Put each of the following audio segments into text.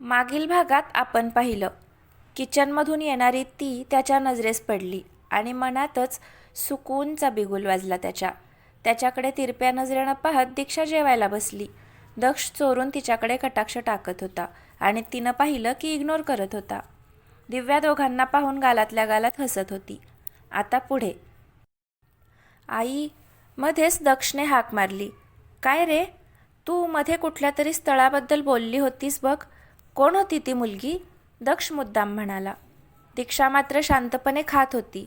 मागील भागात आपण पाहिलं, किचनमधून येणारी ती त्याच्या नजरेस पडली आणि मनातच सुकूनचा बिगुल वाजला त्याच्याकडे तिरप्या नजरेनं पाहत दीक्षा जेवायला बसली. दक्ष चोरून तिच्याकडे कटाक्ष टाकत होता आणि तिनं पाहिलं की इग्नोर करत होता. दिव्या दोघांना पाहून गालातल्या गालात हसत होती. आता पुढे. आई, मध्येच दक्षने हाक मारली. काय रे, तू मध्ये कुठल्या तरी स्थळाबद्दल बोलली होतीस बघ. कोण होती ती मुलगी? दक्ष मुद्दाम म्हणाला. दीक्षा मात्र शांतपणे खात होती.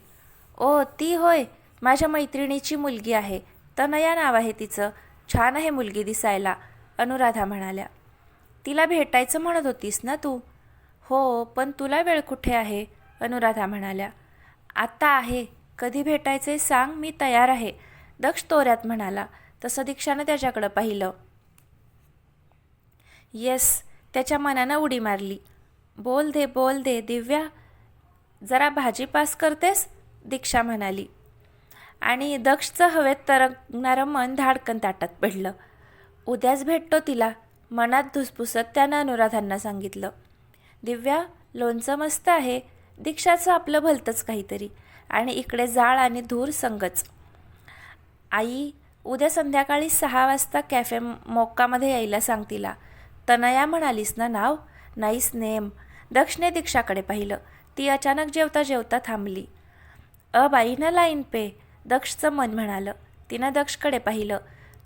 ओ, ती होय, माझ्या मैत्रिणीची मुलगी आहे. तनया नाव आहे तिचं. छान आहे मुलगी दिसायला, अनुराधा म्हणाल्या. तिला भेटायचं म्हणत होतीस ना तू? हो, पण तुला वेळ कुठे आहे, अनुराधा म्हणाल्या. आता आहे. कधी भेटायचे सांग, मी तयार आहे, दक्ष तोऱ्यात म्हणाला. तसं दीक्षानं त्याच्याकडं पाहिलं. येस, त्याच्या मनानं उडी मारली. बोल दे दिव्या, जरा भाजी पास करतेस, दीक्षा म्हणाली. आणि दक्षचं हवेत तरंगणारं मन धाडकन ताटात पडलं. उद्याच भेटतो तिला, मनात धुसफुसत त्यानं अनुराधांना सांगितलं. दिव्या, लोणचं मस्त आहे, दीक्षाचं आपलं भलतंच काहीतरी, आणि इकडे जाळ आणि धूर संगच. आई, उद्या संध्याकाळी 6 वाजता कॅफे मोक्कामध्ये यायला सांग तिला. तनया म्हणालीस ना नाव? Nice name. दक्षने दीक्षाकडे पाहिलं. ती अचानक जेवता जेवता थांबली. बाईनं लाईन पे, दक्षचं मन म्हणालं. तिनं दक्षकडे पाहिलं.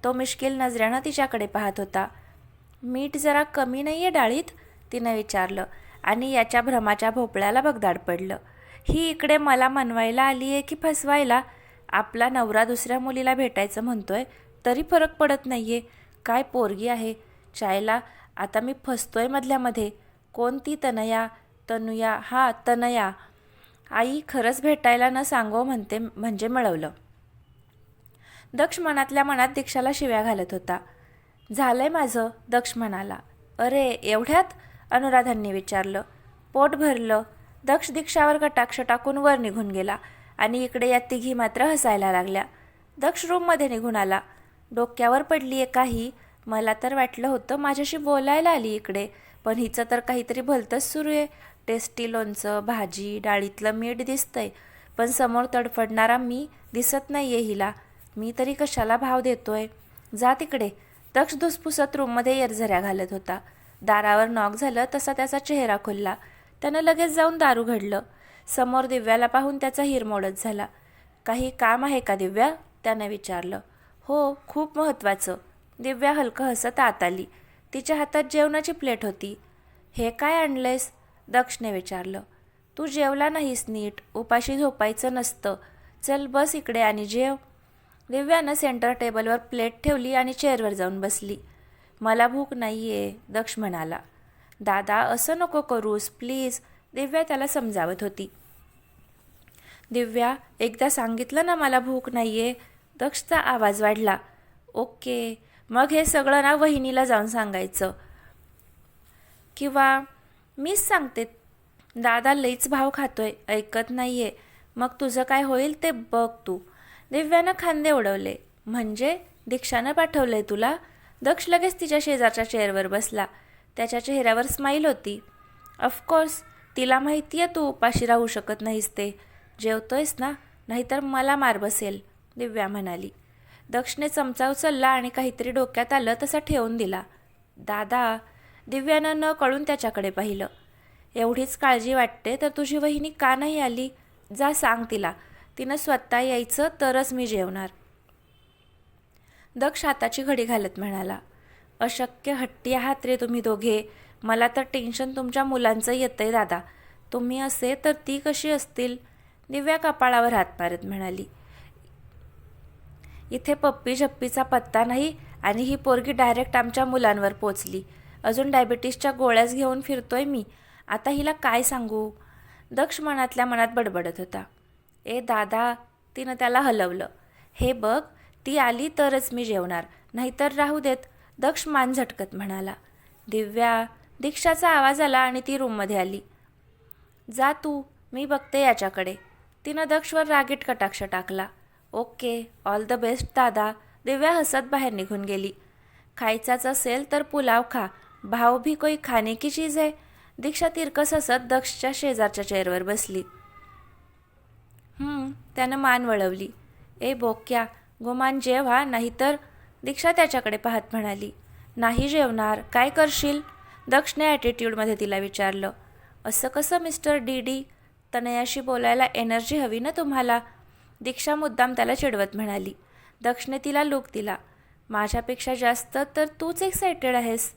तो मिश्किल नजऱ्यानं तिच्याकडे पाहत होता. मीठ जरा कमी नाही आहे डाळीत, तिनं विचारलं. आणि याच्या भ्रमाच्या भोपळ्याला भगदाड पडलं. ही इकडे मला मनवायला आली आहे की फसवायला? आपला नवरा दुसऱ्या मुलीला भेटायचं म्हणतोय तरी फरक पडत नाही आहे. काय पोरगी आहे चायला. आता मी फसतोय मधल्यामध्ये. कोणती तनया? तनुया? हा, तनया. आई, खरंच भेटायला न सांगो म्हणते म्हणजे मिळवलं. दक्ष मनातल्या मनात दीक्षाला शिव्या घालत होता. झालंय माझं, दक्ष म्हणाला. अरे, एवढ्यात? अनुराधांनी विचारलं. पोट भरलं. दक्ष दीक्षावर कटाक्ष टाकून वर निघून गेला आणि इकडे या तिघी मात्र हसायला लागल्या. दक्ष रूममध्ये निघून आला. डोक्यावर पडली आहे काही. मला तर वाटलं होतं माझ्याशी बोलायला आली इकडे, पण हिचं तर काहीतरी भलतंच सुरू आहे. टेस्टी लोणचं, भाजी, डाळीतलं मीठ दिसतंय, पण समोर तडफडणारा मी दिसत नाही आहे हिला. मी तरी कशाला भाव देतोय? जा तिकडे. दक्ष धुसफुसत रूममध्ये येरझऱ्या घालत होता. दारावर नॉक झालं तसा त्याचा चेहरा खुलला. त्यानं लगेच जाऊन दार उघडलं. समोर दिव्याला पाहून त्याचा हिरमोडच झाला. काही काम आहे का दिव्या? त्यानं विचारलं. हो, खूप महत्त्वाचं. दिव्या हलकं हसत आत आली. तिच्या हातात जेवणाची प्लेट होती. हे काय आणलंयस? दक्षने विचारलं. तू जेवला नाहीस नीट, उपाशी झोपायचं नसतं. चल बस इकडे आणि जेव. दिव्यानं सेंटर टेबलवर प्लेट ठेवली आणि चेअरवर जाऊन बसली. मला भूक नाही आहे, दक्ष म्हणाला. दादा, असं नको करूस प्लीज, दिव्या त्याला समजावत होती. दिव्या, एकदा सांगितलं ना मला भूक नाही आहे, दक्षचा आवाज वाढला. ओके, मग हे सगळं ना वहिनीला जाऊन सांगायचं. किंवा मीच सांगते. दादा लईच भाव खातोय, ऐकत नाही आहे. मग तुझं काय होईल ते बघ तू. दिव्यानं खांदे उडवले. म्हणजे दीक्षानं पाठवलंय तुला? दक्ष लगेच तिच्या शेजारच्या चेअरवर बसला. त्याच्या चेहऱ्यावर स्माईल होती. ऑफकोर्स, तिला माहिती आहे तू उपाशी राहू शकत नाहीस ते. जेवतोयस ना, नाहीतर मला मार बसेल, दिव्या म्हणाली. दक्षने चमचा उचलला आणि काहीतरी डोक्यात आलं तसं ठेवून दिला. दादा, दिव्यानं न कळून त्याच्याकडे पाहिलं. एवढीच काळजी वाटते तर तुझी वहिनी का नाही आली? जा सांग तिला. तिनं स्वतः यायचं तरच मी जेवणार. दक्ष हाताची घडी घालत म्हणाला. अशक्य हट्टी आहात रे तुम्ही दोघे. मला तर टेन्शन तुमच्या मुलांचं येतंय दादा. तुम्ही असे तर ती कशी असतील? दिव्या कपाळावर हात मारत म्हणाली. इथे पप्पी झप्पीचा पत्ता नाही आणि ही पोरगी डायरेक्ट आमच्या मुलांवर पोचली. अजून डायबिटीसच्या गोळ्याच घेऊन फिरतोय मी. आता हिला काय सांगू? दक्ष मनातल्या मनात बडबडत होता. ए दादा, तिनं त्याला हलवलं. हे बघ, ती आली तरच मी जेवणार, नाहीतर राहू देत, दक्ष मान झटकत म्हणाला. दिव्या, दीक्षाचा आवाज आला आणि ती रूममध्ये आली. जा तू, मी बघते याच्याकडे. तिनं दक्षवर रागीट कटाक्ष टाकला. ओके, ऑल द बेस्ट दादा. दिव्या हसत बाहेर निघून गेली. खायचाच असेल तर पुलाव खा, भाव भी कोई खाने की चीज़ है? दीक्षा तिरकस हसत दक्षच्या शेजारच्या चेअरवर बसली. त्यानं मान वळवली. ए बोक्या, गुमान जेव हा, नाहीतर. दीक्षा त्याच्याकडे पाहत म्हणाली. नाही जेवणार. काय करशील? दक्षने ॲटिट्यूडमध्ये तिला विचारलं. असं कसं मिस्टर डी? तनयाशी बोलायला एनर्जी हवी ना तुम्हाला? दीक्षा मुद्दाम त्याला चिडवत म्हणाली. दक्षने तिला लूक दिला. माझ्यापेक्षा जास्त तर तूच एक्सायटेड आहेस.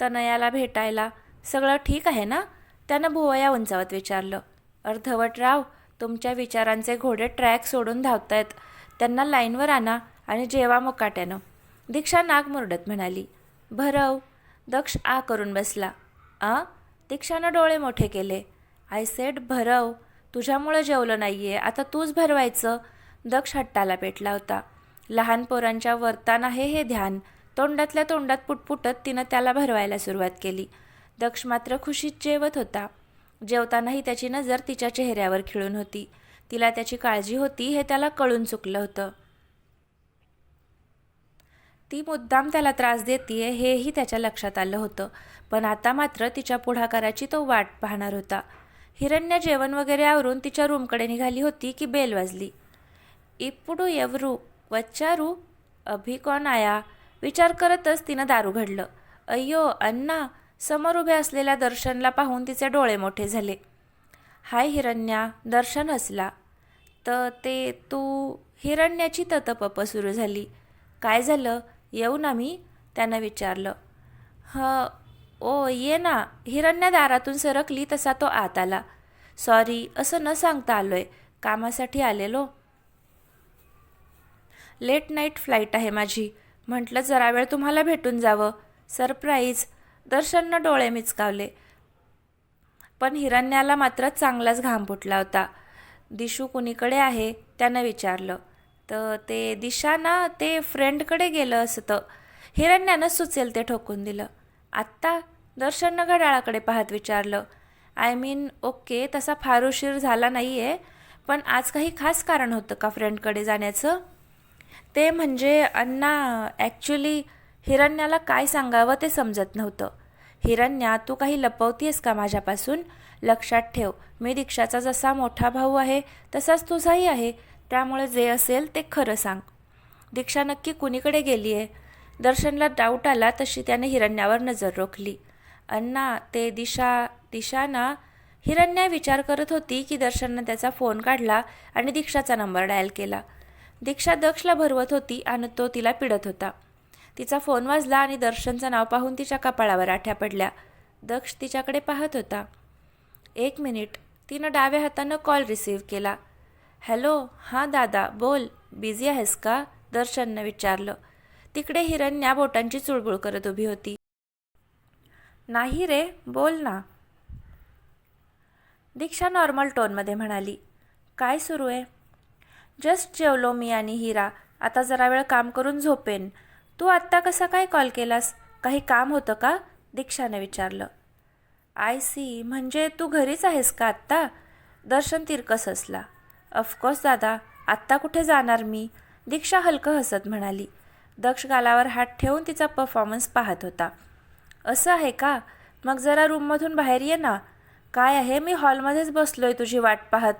तनयाला भेटायला सगळं ठीक आहे ना? त्यानं भुवया उंचावत विचारलं. अर्धवट राव, तुमच्या विचारांचे घोडे ट्रॅक सोडून धावतायत. त्यांना लाईनवर आणा आणि जेवा मुकाट्यानं. दीक्षा नाक मुरडत म्हणाली. भरव. दक्ष आ करून बसला. दीक्षानं डोळे मोठे केले. I said भरव. तुझ्यामुळं जेवलं नाहीये, आता तूच भरवायचं. दक्ष हट्टाला पेटला होता. लहान पोरांच्या वर्तान आहे हे ध्यान. तोंडातल्या तोंडात पुटपुटत तिनं त्याला भरवायला सुरुवात केली. दक्ष मात्र खुशीत जेवत होता. जेवतानाही त्याची नजर तिच्या चेहऱ्यावर खिळून होती. तिला त्याची काळजी होती हे त्याला कळून चुकलं होतं. ती मुद्दाम त्याला त्रास देतीये हेही त्याच्या लक्षात आलं होतं. पण आता मात्र तिच्या पुढाकाराची तो वाट पाहणार होता. हिरण्या जेवण वगैरे आवरून तिच्या रूमकडे निघाली होती की बेल वाजली. इपुडू एवरू वच्चारू अभि कोण आया? विचार करतच तिनं दार उघडलं. अय्यो अण्णा. समोर उभे असलेल्या दर्शनला पाहून तिचे डोळे मोठे झाले. हाय हिरण्या. दर्शन हसला. ते तू? हिरण्याची ततपप सुरू झाली. काय झालं? येऊ ना मी? त्यानं विचारलं. ओ ये ना. हिरण्या दारातून सरकली तसा तो आत आला. सॉरी, असं न सांगता आलोय. कामासाठी आलेलो. लेट नाईट फ्लाईट आहे माझी. म्हटलं जरा वेळ तुम्हाला भेटून जावं. सरप्राईज. दर्शननं डोळे मिचकावले. पण हिरण्याला मात्र चांगलाच घाम फुटला होता. दिशू कुणीकडे आहे? त्यानं विचारलं. ते दिशा ना, ते फ्रेंडकडे गेलं असतं. हिरण्यानं सुचेल ते ठोकून दिलं. आत्ता? दर्शननं घड्याळाकडे पाहत विचारलं. आय मीन ओके, तसा फार उशीर झाला नाही आहे. पण आज काही खास कारण होतं का फ्रेंडकडे जाण्याचं? ते म्हणजे अण्णा, ॲक्च्युली हिरण्याला काय सांगावं ते समजत नव्हतं. हिरण्या, तू काही लपवतीयस का माझ्यापासून? लक्षात ठेव, मी दीक्षाचा जसा मोठा भाऊ आहे तसाच तुझाही आहे. त्यामुळे जे असेल ते खरं सांग. दीक्षा नक्की कुणीकडे गेली आहे? दर्शनला डाऊट आला तशी त्याने हिरण्यावर नजर रोखली. अण्णा, ते दिशा ना? हिरण्या विचार करत होती की दर्शननं त्याचा फोन काढला आणि दीक्षाचा नंबर डायल केला. दीक्षा दक्षला भरवत होती आणि तो तिला पिडत होता. तिचा फोन वाजला आणि दर्शनचं नाव पाहून तिच्या कपाळावर आठ्या पडल्या. दक्ष तिच्याकडे पाहत होता. 1 मिनिट. तिनं डाव्या हातानं कॉल रिसीव्ह केला. हॅलो. हां दादा, बोल. बिझी आहेस का? दर्शननं विचारलं. तिकडे हिरण्या बोटांची चुळबुळ करत उभी होती. नाही रे, बोल ना. दीक्षा नॉर्मल टोनमध्ये म्हणाली. काय सुरू आहे? जस्ट जेवलो मी आणि हिरा. आता जरा वेळ काम करून झोपेन. तू आत्ता कसा काय कॉल केलास? काही काम होतं का? दीक्षाने विचारलं. I see. म्हणजे तू घरीच आहेस का आत्ता? दर्शन तिरकस हसला. ऑफकोर्स दादा, आत्ता कुठे जाणार मी? दीक्षा हलकं हसत म्हणाली. दक्ष गालावर हात ठेवून तिचा परफॉर्मन्स पाहत होता. असं आहे का? मग जरा रूममधून बाहेर ये ना. काय आहे, मी हॉलमध्येच बसलोय तुझी वाट पाहत.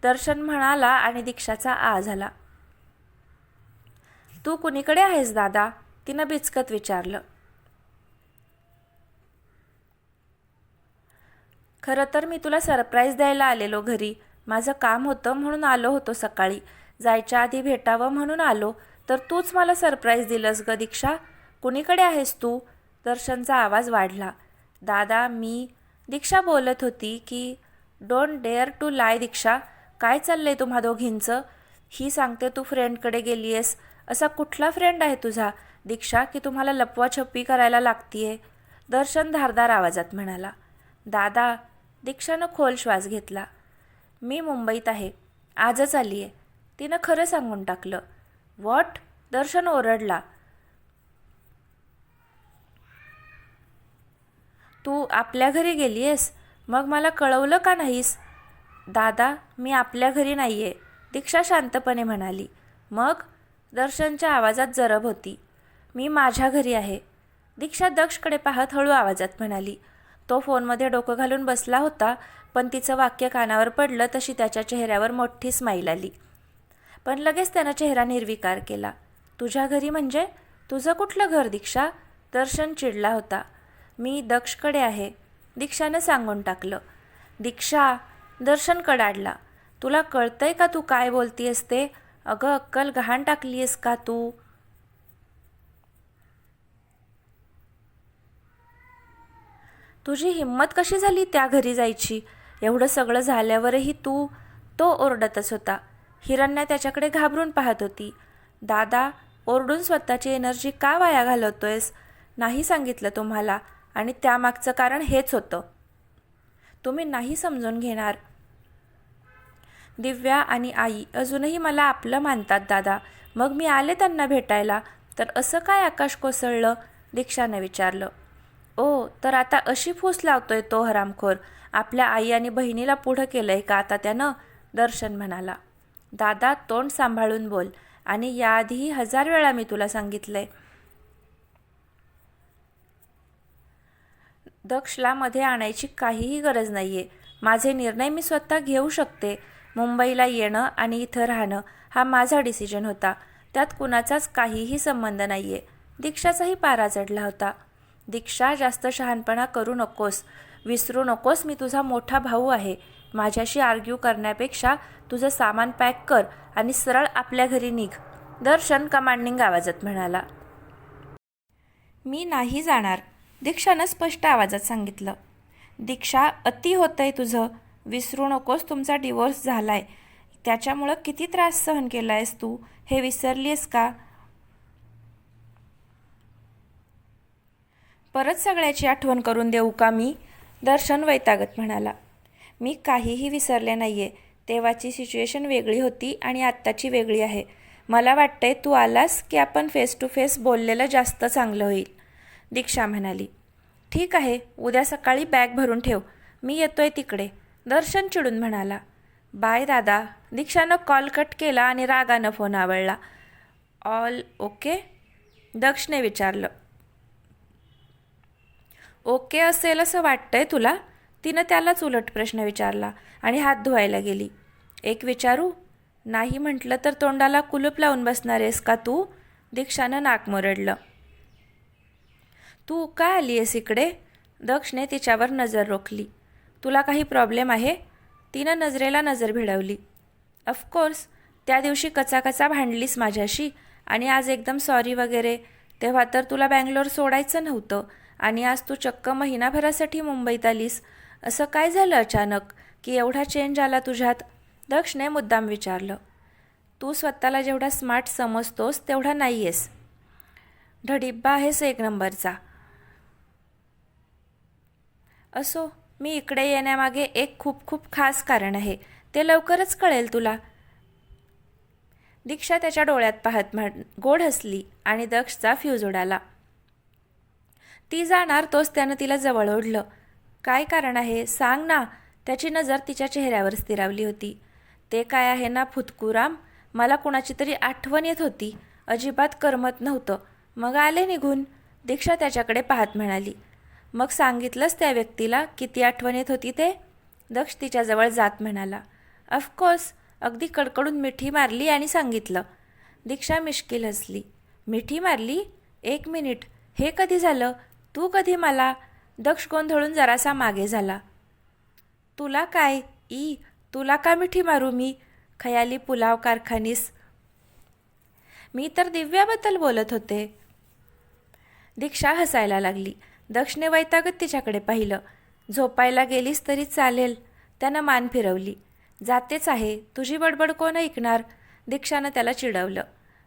दर्शन म्हणाला आणि दीक्षाचा आ झाला. तू कुणीकडे आहेस दादा? तिनं बिचकत विचारलं. खरं तर मी तुला सरप्राईज द्यायला आलेलो घरी. माझं काम होतं म्हणून आलो होतो सकाळी. जायच्या आधी भेटावं म्हणून आलो, तर तूच मला सरप्राईज दिलंस ग दीक्षा. कुणीकडे आहेस तू? दर्शनचा आवाज वाढला. दादा मी. दीक्षा बोलत होती की डोंट डेअर टू लाय. दीक्षा, काय चाललंय तुम्हा दोघींचं? ही सांगते तू फ्रेंडकडे गेली आहेस. असा कुठला फ्रेंड आहे तुझा दीक्षा की तुम्हाला लपवाछप्पी करायला लागतीये? दर्शन धारदार आवाजात म्हणाला. दादा. दीक्षानं खोल श्वास घेतला. मी मुंबईत आहे. आजच आली आहे. तिनं खरं सांगून टाकलं. व्हॉट? दर्शन ओरडला. तू आपल्या घरी गेली आहेस? मग मला कळवलं का नाहीस? दादा, मी आपल्या घरी नाही आहे. दीक्षा शांतपणे म्हणाली. मग? दर्शनच्या आवाजात जरब होती. मी माझ्या घरी आहे. दीक्षा दक्षकडे पाहत हळू आवाजात म्हणाली. तो फोनमध्ये डोकं घालून बसला होता, पण तिचं वाक्य कानावर पडलं तशी त्याच्या चेहऱ्यावर मोठी स्माईल आली. पण लगेच त्यानं चेहरा निर्विकार केला. तुझ्या घरी म्हणजे? तुझं कुठलं घर दीक्षा? दर्शन चिडला होता. मी दक्षकडे आहे, दीक्षानं सांगून टाकलं. दीक्षा, दर्शन कडाडला. तुला कळतंय का तू काय बोलतीयस ते? अगं अक्कल गहाण टाकलीयस का तू? तुझी हिंमत कशी झाली त्या घरी जायची? एवढं सगळं झाल्यावरही तू? तो ओरडतच होता. हिरण्या त्याच्याकडे घाबरून पाहत होती. दादा, ओरडून स्वतःची एनर्जी का वाया घालवतोयस? नाही सांगितलं तुम्हाला, आणि त्यामागचं कारण हेच होतं. तुम्ही नाही समजून घेणार. दिव्या आणि आई अजूनही मला आपलं मानतात दादा. मग मी आले त्यांना भेटायला, तर असं काय आकाश कोसळलं? दीक्षाने विचारलं. ओ, तर आता अशी फूस लावतोय तो हरामखोर. आपल्या आई आणि बहिणीला पुढं केलंय का आता त्यानं? दर्शन म्हणाला. दादा, तोंड सांभाळून बोल, आणि याआधीही 1000 वेळा मी तुला सांगितलंय. दक्षला मध्ये आणायची काहीही गरज नाहीये. माझे निर्णय मी स्वतः घेऊ शकते. मुंबईला येणं आणि इथं राहणं हा माझा डिसिजन होता. त्यात कुणाचाच काहीही संबंध नाहीये. दीक्षाचाही पारा चढला होता. दीक्षा, जास्त शहाणपणा करू नकोस. विसरू नकोस मी तुझा मोठा भाऊ आहे. माझ्याशी आर्ग्यू करण्यापेक्षा तुझं सामान पॅक कर आणि सरळ आपल्या घरी निघ. दर्शन कमांडिंग आवाजात म्हणाला. मी नाही जाणार, दीक्षानं स्पष्ट आवाजात सांगितलं. दीक्षा, अति होतंय तुझं. विसरू नकोस तुमचा डिवोर्स झालाय. त्याच्यामुळं किती त्रास सहन केलायस तू, हे विसरलीस का? परत सगळ्याची आठवण करून देऊ का मी? दर्शन वैतागत म्हणाला. मी काहीही विसरले नाहीये. तेव्हाची सिच्युएशन वेगळी होती आणि आत्ताची वेगळी आहे. मला वाटतंय तू आलास की आपण फेस टू फेस बोललेलं जास्त चांगलं होईल, दीक्षा म्हणाली. ठीक आहे, उद्या सकाळी बॅग भरून ठेव, मी येतोय तिकडे, दर्शन चिडून म्हणाला. बाय दादा. दीक्षानं कॉल कट केला आणि रागानं फोन आवळला. All okay? दक्षने विचारलं. ओके असेल असं वाटतंय तुला? तिनं त्यालाच उलट प्रश्न विचारला आणि हात धुवायला गेली. एक विचारू? नाही म्हटलं तर तोंडाला कुलूप लावून बसणार आहेस का तू? दीक्षानं नाक मुरडलं. तू का आली आहेस इकडे? दक्षने तिच्यावर नजर रोखली. तुला काही प्रॉब्लेम आहे? तिनं नजरेला नजर भिडवली. ऑफकोर्स, त्या दिवशी कचाकचा भांडलीस माझ्याशी आणि आज एकदम सॉरी वगैरे. तेव्हा तर तुला बँगलोर सोडायचं नव्हतं आणि आज तू चक्क महिनाभरासाठी मुंबईत आलीस. असं काय झालं अचानक की एवढा चेंज आला तुझ्यात? दक्षने मुद्दाम विचारलं. तू स्वतःला जेवढा स्मार्ट समजतोस तेवढा नाही आहेस. ढडिब्बा आहेस एक नंबरचा. असो, मी इकडे येण्यामागे एक खूप खूप खास कारण आहे. ते लवकरच कळेल तुला. दीक्षा त्याच्या डोळ्यात पाहत गोड हसली आणि दक्षचा फ्यूज उडाला. ती जाणार तोच त्यानं तिला जवळ ओढलं. काय कारण आहे सांग ना. त्याची नजर तिच्या चेहऱ्यावर स्थिरावली होती. ते काय आहे ना फुतकुराम, मला कुणाची तरी आठवण येत होती. अजिबात करमत नव्हतं, मग आले निघून, दीक्षा त्याच्याकडे पाहत म्हणाली. मग सांगितलंस त्या व्यक्तीला किती आठवण येत होती ते? दक्ष तिच्याजवळ जात म्हणाला. ऑफकोर्स, अगदी कडकडून मिठी मारली आणि सांगितलं. दीक्षा मिश्किल हसली. मिठी मारली? 1 मिनिट, हे कधी झालं? तू कधी मला? दक्ष गोंधळून जरासा मागे झाला. तुला काय? तुला का मिठी मारू मी? खयाली पुलाव कारखानीस. मी तर दिव्याबद्दल बोलत होते. दीक्षा हसायला लागली. दक्षने वैतागत तिच्याकडे पाहिलं. झोपायला गेलीस तरी चालेल, त्यानं मान फिरवली. जातेच आहे, तुझी बडबड कोण ऐकणार? दीक्षानं त्याला चिडवलं.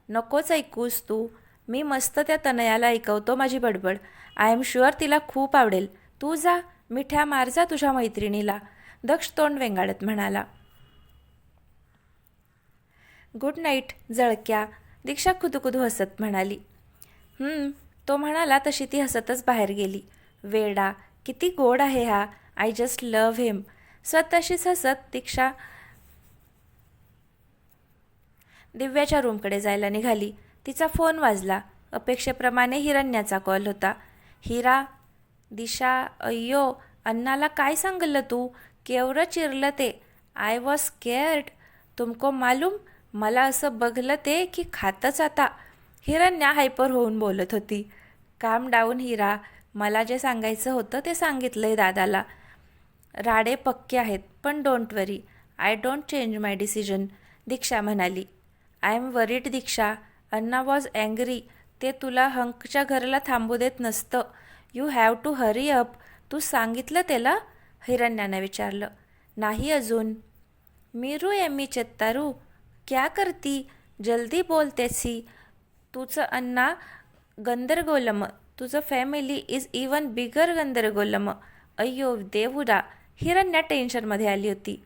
नकोच ऐकूस तू, मी मस्त त्या तनयाला ऐकवतो माझी बडबड. आय एम शुअर तिला खूप आवडेल. तू जा, मिठ्या मार जा तुझ्या मैत्रिणीला, दक्ष तोंड वेंगाळत म्हणाला. गुड नाईट जळक्या, दीक्षा खुदुखुदू हसत म्हणाली. तो म्हणाला तशी ती हसतच बाहेर गेली. वेडा, किती गोड आहे हा, आय जस्ट लव्ह हिम. स्वतःशीच हसत दिव्याच्या रूमकडे जायला निघाली. तिचा फोन वाजला. अपेक्षेप्रमाणे हिरण्याचा कॉल होता. हिरा, दिशा, अय्यो, अण्णाला काय सांगलं तू? केवढं चिरलं ते. I was scared. तुमको मालूम, मला असं बघलं ते की खातच आता. हिरण्या हायपर होऊन बोलत होती. काम डाऊन हिरा, मला जे सांगायचं होतं ते सांगितलंय दादाला. राडे पक्के आहेत, पण don't worry, I don't change my decision, Diksha म्हणाली. I am worried Diksha, Anna was angry. ते तुला हंकच्या घराला थांबू देत नसतं. You have to hurry up. तू सांगितलं त्याला? हिरण्यानं विचारलं. नाही अजून. मीरू एम्मी चेत्तारू, क्या करती? जल्दी बोल तेसी. तुझं अण्णा गंदरगोलम, तुझं फॅमिली इज इवन बिगर गंदरगोलम. अय्यो देवुरा. हिरण्या टेन्शनमध्ये आली होती.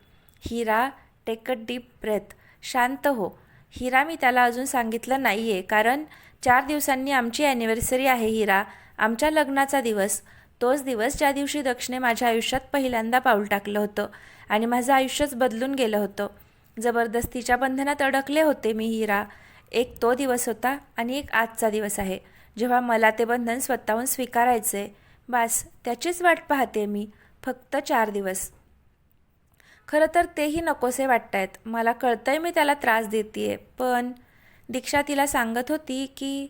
हिरा, टेक अ डीप ब्रेथ, शांत हो. हिरा, मी त्याला अजून सांगितलं नाही आहे, कारण 4 दिवसांनी आमची ॲनिव्हर्सरी आहे हिरा, आमच्या लग्नाचा दिवस. तोच दिवस ज्या दिवशी दक्षने माझ्या आयुष्यात पहिल्यांदा पाऊल टाकलं होतं आणि माझं आयुष्यच बदलून गेलं होतं. जबरदस्तीच्या बंधनात अडकले होते मी हिरा. एक तो दिवस होता आणि एक आजचा दिवस आहे, जेव्हा मला ते बंधन स्वतःहून स्वीकारायचे. बस त्याचीच वाट पाहते मी. फक्त 4 दिवस. खरं तर तेही नकोसे वाटतायत. मला कळतंय मी त्याला त्रास देते, पण दीक्षा तिला सांगत होती की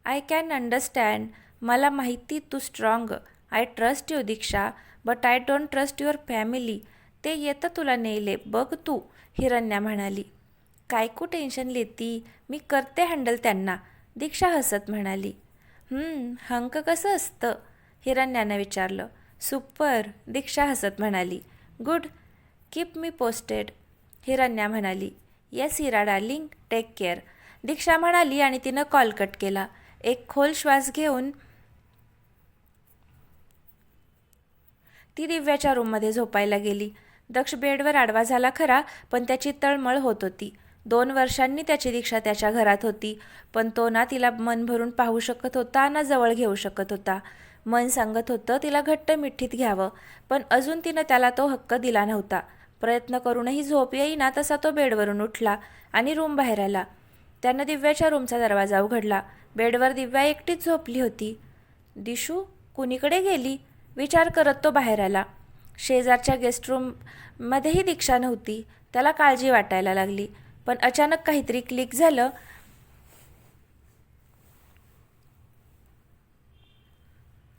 आय कॅन अंडरस्टँड. मला माहिती तू strong. I trust you Diksha, but I don't trust your family. ते येतं तुला नेले बघ तू, हिरण्या म्हणाली. कायकू टेन्शन लेती, मी करते हँडल त्यांना, दीक्षा हसत म्हणाली. हंक कसं असतं? हिरण्यानं विचारलं. सुपर, दीक्षा हसत म्हणाली. गुड, कीप मी पोस्टेड, हिरण्या म्हणाली. येस हिरा डार्लिंग, टेक केअर, दीक्षा म्हणाली आणि तिनं कॉल कट केला. एक खोल श्वास घेऊन ती दिव्याच्या रूममध्ये झोपायला गेली. दक्ष बेडवर आडवा झाला खरा, पण त्याची तळमळ होत होती. 2 वर्षांनी त्याची दीक्षा त्याच्या घरात होती, पण तो ना तिला मन भरून पाहू शकत होता ना जवळ घेऊ शकत होता. मन सांगत होतं तिला घट्ट मिठीत घ्यावं, पण अजून तिनं त्याला तो हक्क दिला नव्हता. प्रयत्न करूनही झोप येईना तसा तो बेडवरून उठला आणि रूम बाहेर आला. त्यानं दिव्याच्या रूमचा दरवाजा उघडला. बेडवर दिव्या एकटीच झोपली होती. दिशू कुणीकडे गेली विचार करत तो बाहेर आला. शेजारच्या गेस्ट रूममध्येही दीक्षा नव्हती. त्याला काळजी वाटायला लागली, पण अचानक काहीतरी क्लिक झालं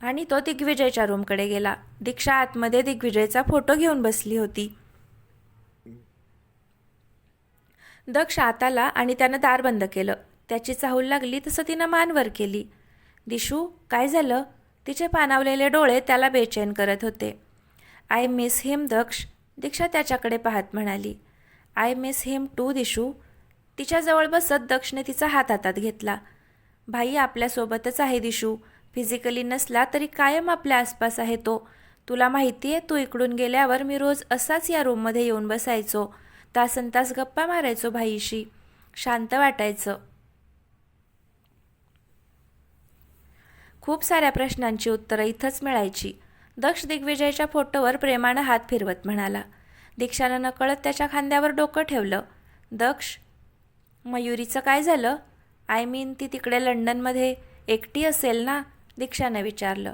आणि तो दिग्विजयच्या रूमकडे गेला. दीक्षा आतमध्ये दिग्विजयचा फोटो घेऊन बसली होती. दक्ष आत आला आणि त्यानं दार बंद केलं. त्याची चाहूल लागली तसं तिनं मान वर केली. दिशू काय झालं? तिचे पाणावलेले डोळे त्याला बेचैन करत होते. आय मिस हिम दक्ष, दीक्षा त्याच्याकडे पाहत म्हणाली. I miss him too Dishu. तिच्याजवळ बसत दक्षने तिचा हात हातात घेतला. भाई आपल्यासोबतच आहे दिशू, फिजिकली नसला तरी कायम आपल्या आसपास आहे तो. तुला माहिती आहे, तू इकडून गेल्यावर मी रोज असाच या रूममध्ये येऊन बसायचो. तासनतास गप्पा मारायचो भाईशी. शांत वाटायचं. खूप साऱ्या प्रश्नांची उत्तरं इथंच मिळायची. दक्ष दिग्विजयच्या फोटोवर प्रेमानं हात फिरवत म्हणाला. दीक्षानं नकळत त्याच्या खांद्यावर डोकं ठेवलं. दक्ष, मयुरीचं काय झालं? आय मीन ती तिकडे लंडनमध्ये एकटी असेल ना? दीक्षानं विचारलं.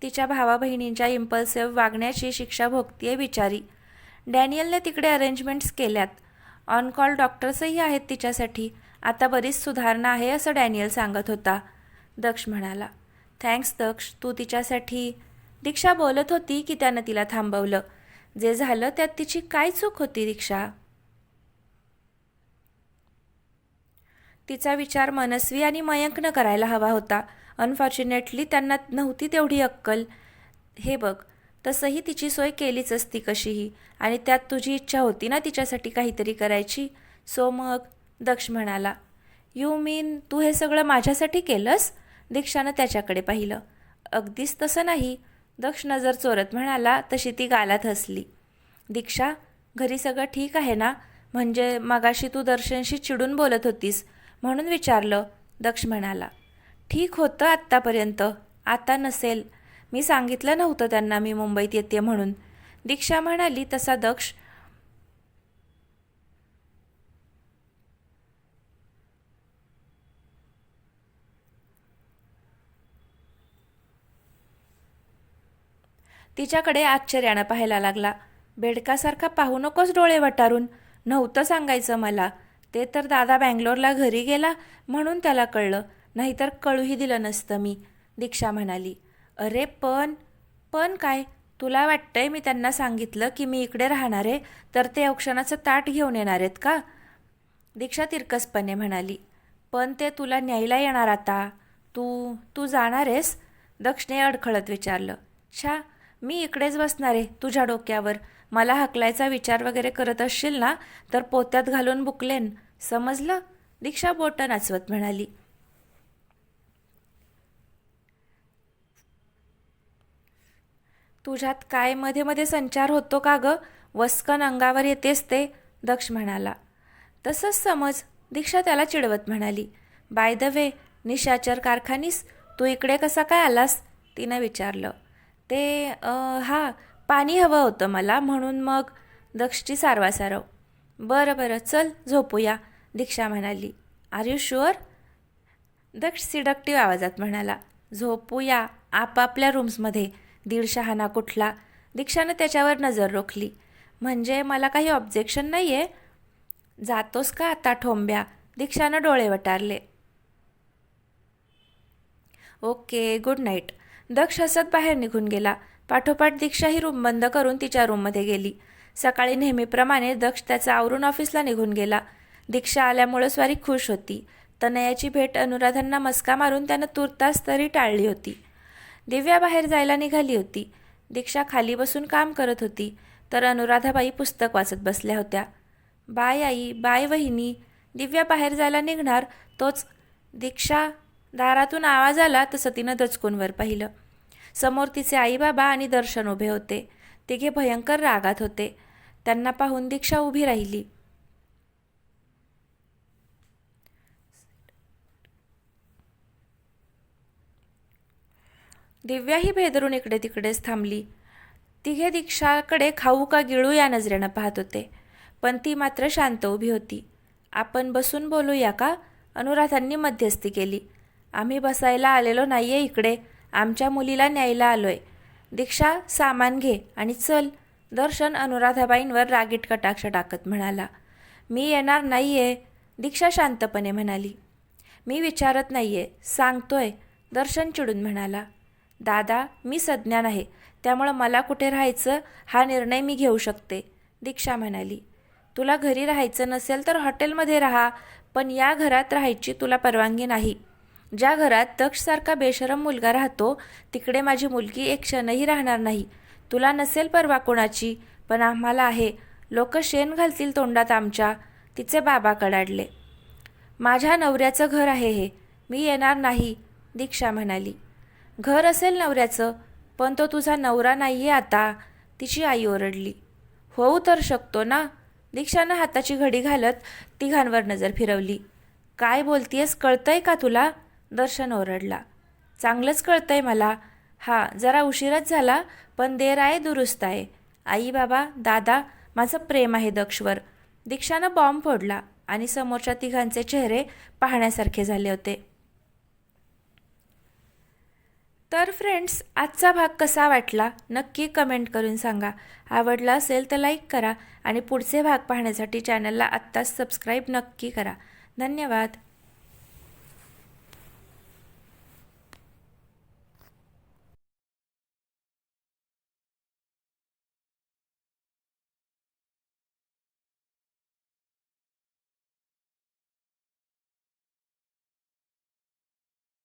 तिच्या भावा बहिणींच्या इम्पल्सिव्ह वागण्याची शिक्षा भोगतीये बिचारी. डॅनियलने तिकडे अरेंजमेंट्स केल्यात. ऑन कॉल डॉक्टर्सही आहेत तिच्यासाठी. आता बरीच सुधारणा आहे असं डॅनियल सांगत होता, दक्ष म्हणाला. थँक्स दक्ष, तू तिच्यासाठी. दीक्षा बोलत होती की त्यानं तिला थांबवलं. जे झालं त्यात तिची काय चूक होती दीक्षा? तिचा विचार मनस्वी आणि मयंकनं करायला हवा होता. अनफॉर्च्युनेटली त्यांना नव्हती तेवढी अक्कल. हे बघ, तसंही तिची सोय केलीच असती कशीही, आणि त्यात तुझी इच्छा होती ना तिच्यासाठी काहीतरी करायची. सो मग, दक्ष म्हणाला. यू मीन तू हे सगळं माझ्यासाठी केलंस? दीक्षानं त्याच्याकडे पाहिलं. अगदीच तसं नाही, दक्ष नजर चोरत म्हणाला. तशी ती गालात हसली. दीक्षा, घरी सगळं ठीक आहे ना? म्हणजे मगाशी तू दर्शनशी चिडून बोलत होतीस म्हणून विचारलं, दक्ष म्हणाला. ठीक होतं आत्तापर्यंत, आता नसेल. मी सांगितलं नव्हतं त्यांना मी मुंबईत येते म्हणून, दीक्षा म्हणाली. तसा दक्ष तिच्याकडे आश्चर्यानं पाहायला लागला. बेडकासारखा पाहू नकोस डोळे वटारून. नव्हतं सांगायचं मला. ते तर दादा बँगलोरला घरी गेला म्हणून त्याला कळलं, नाहीतर कळूही दिलं नसतं मी, दीक्षा म्हणाली. अरे पण काय? तुला वाटतंय मी त्यांना सांगितलं की मी इकडे राहणार आहे तर ते औक्षणाचं ताट घेऊन येणार आहेत का? दीक्षा तिरकसपणे म्हणाली. पण ते तुला न्यायला येणार आता. तू जाणार आहेस? दक्षने अडखळत विचारलं. छा, मी इकडेच बसणार आहे तुझ्या डोक्यावर. मला हकलायचा विचार वगैरे करत असशील ना तर पोत्यात घालून बुकलेन, समजलं? दीक्षा बोटं नाचवत म्हणाली. तुझ्यात काय मध्ये मध्ये संचार होतो का ग? वस्कन अंगावर येतेस ते, दक्ष म्हणाला. तसंच समज, दीक्षा त्याला चिडवत म्हणाली. बाय द वे, निशाचर कारखानीस, तू इकडे कसा काय आलास? तिनं विचारलं. ते हा, पाणी हवं होतं मला म्हणून मग, दक्षची सारवासारव. बरं चल झोपूया, दीक्षा म्हणाली. Are you sure? Daksh seductive आवाजात म्हणाला. झोपूया आपापल्या रूम्समध्ये, दीड शहाणा कुठला. दीक्षानं त्याच्यावर नजर रोखली. म्हणजे मला काही ऑब्जेक्शन नाही आहे. जातोस का आता ठोंब्या? दीक्षानं डोळे वटारले. Okay, good night. दक्ष हसत बाहेर निघून गेला. पाठोपाठ दीक्षा ही रूम बंद करून तिच्या रूममध्ये गेली. सकाळी नेहमीप्रमाणे दक्ष त्याचा आवरून ऑफिसला निघून गेला. दीक्षा आल्यामुळे स्वारी खुश होती. तनयाची भेट अनुराधांना मस्का मारून त्यानं तुर्तास तरी टाळली होती. दिव्या बाहेर जायला निघाली होती. दीक्षा खाली बसून काम करत होती तर अनुराधाबाई पुस्तक वाचत बसल्या होत्या. बाय आई, बाय वहिनी. दिव्या बाहेर जायला निघणार तोच दीक्षा दारातून आवाज आला तसं तिनं दचकूनवर पाहिलं. समोर तिचे आईबाबा आणि दर्शन उभे होते. तिघे भयंकर रागात होते. त्यांना पाहून दीक्षा उभी राहिली. दिव्याही भेदरून इकडे तिकडेच थांबली. तिघे दीक्षाकडे खाऊ का गिळू या नजरेनं पाहत होते, पण ती मात्र शांत उभी होती. आपण बसून बोलूया का? अनुराधांनी मध्यस्थी केली. आम्ही बसायला आलेलो नाहीये इकडे, आमच्या मुलीला न्यायला आलोय. दीक्षा, सामान घे आणि चल. दर्शन अनुराधाबाईंवर रागीट कटाक्ष टाकत म्हणाला. मी येणार नाहीये, दीक्षा शांतपणे म्हणाली. मी विचारत नाहीये, सांगतोय, दर्शन चिडून म्हणाला. दादा, मी सज्ञान आहे, त्यामुळं मला कुठे राहायचं हा निर्णय मी घेऊ शकते, दीक्षा म्हणाली. तुला घरी राहायचं नसेल तर हॉटेलमध्ये राहा, पण या घरात राहायची तुला परवानगी नाही. ज्या घरात दक्षसारखा बेशरम मुलगा राहतो तिकडे माझी मुलगी एक क्षणही राहणार नाही. तुला नसेल परवा कोणाची, पण आम्हाला आहे. लोक शेण घालतील तोंडात आमच्या, तिचे बाबा कडाडले. माझ्या नवऱ्याचं घर आहे हे, मी येणार नाही, दीक्षा म्हणाली. घर असेल नवऱ्याचं, पण तो तुझा नवरा नाही आहे आता, तिची आई ओरडली. होऊ तर शकतो ना, दीक्षानं हाताची घडी घालत तिघांवर नजर फिरवली. काय बोलतीयस, कळतंय का तुला? दर्शन ओरडला. चांगलंच कळतंय मला. हा, जरा उशीरच झाला, पण देर आहे दुरुस्त आहे. आई बाबा, दादा, माझं प्रेम आहे दक्षवर. दीक्षानं बॉम्ब फोडला आणि समोरच्या तिघांचे चेहरे पाहण्यासारखे झाले होते. तर फ्रेंड्स, आजचा भाग कसा वाटला नक्की कमेंट करून सांगा. आवडला असेल तर लाईक करा आणि पुढचे भाग पाहण्यासाठी चॅनलला आत्ताच सबस्क्राईब नक्की करा. धन्यवाद.